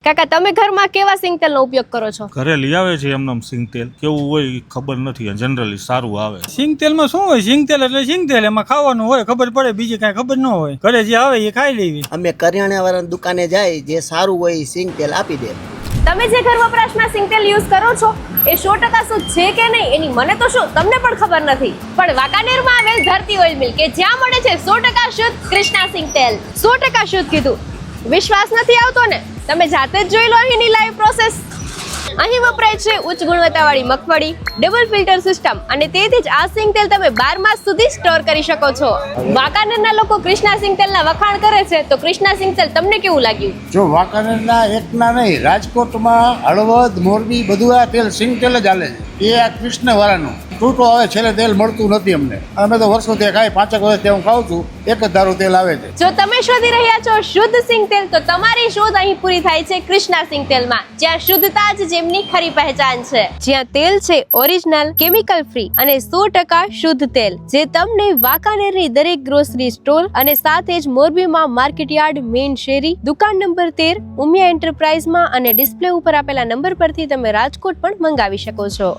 કાકા તમે ઘરમાં કેવા સિંગતેલનો ઉપયોગ કરો છો? ઘરે લઈ આવે છે એમને સિંગતેલ કેવું હોય ઈ ખબર નથી, જનરલી સારું આવે. સિંગતેલમાં શું હોય? સિંગતેલ એટલે સિંગતેલ, એમાં ખાવાનું હોય, ખબર પડે, બીજી કાંઈ ખબર ન હોય. ઘરે જે આવે એ ખાઈ લેવી. અમે કરિયાણા વાળાની દુકાને જાય, જે સારું હોય એ સિંગતેલ આપી દે. તમે જે ઘર વપરાશમાં સિંગતેલ યુઝ કરો છો એ 100% શુદ્ધ છે કે નહીં એની મને તો શું તમને પણ ખબર નથી, પણ વાંકાનેરમાં આવેલ ધરતી ઓઇલ મિલ કે જ્યાં મળે છે 100% શુદ્ધ કૃષ્ણા સિંગતેલ. 100% શુદ્ધ કીધું, વિશ્વાસ નથી આવતો ને? તમે જાતે જ જોઈ લો અહીંની લાઈવ પ્રોસેસ. અહીં વપરાય છે ઉચ્ચ ગુણવત્તાવાળી મગફળી, ડબલ ફિલ્ટર સિસ્ટમ, અને તેથી જ આ સિંગતેલ તમે 12 માસ સુધી સ્ટોર કરી શકો છો. વાંકાનેરના લોકો કૃષ્ણા સિંગતેલના વખાણ કરે છે, તો કૃષ્ણા સિંગતેલ તમને કેવું લાગ્યું? જો વાંકાનેરના એકના નહીં, રાજકોટમાં, હળવદ, મોરબી બધું આ તેલ સિંગતેલ જ હાલે છે. એ આ કૃષ્ણ વાળાનું તૂટો આવે, છેલ્લે તેલ મળતું નથી અમને. અમે તો વર્ષોથી ખાઈ, 5 વર્ષથી હું ખાઉં છું, એક જ ધારું તેલ આવે છે. જો તમે શોધી રહ્યા છો શુદ્ધ સિંગતેલ, તો તમારી શોધ અહીં પૂરી થાય છે કૃષ્ણા સિંગતેલમાં, જ્યાં શુદ્ધતા જ જેમની ખરી પહેચાન છે, જ્યાં તેલ છે ઓરિજિનલ, કેમિકલ ફ્રી અને 100% શુદ્ધ તેલ, જે તમને વાંકાનેરની દરેક ગ્રોસરી સ્ટોર અને સાથે જ મોરબીમાં માર્કેટયાર્ડ મેઇન શેરી દુકાન નંબર 13 ઉમિયા એન્ટરપ્રાઇઝમાં અને ડિસ્પ્લે ઉપર આપેલા નંબર પરથી તમે રાજકોટ પણ મંગાવી શકો છો.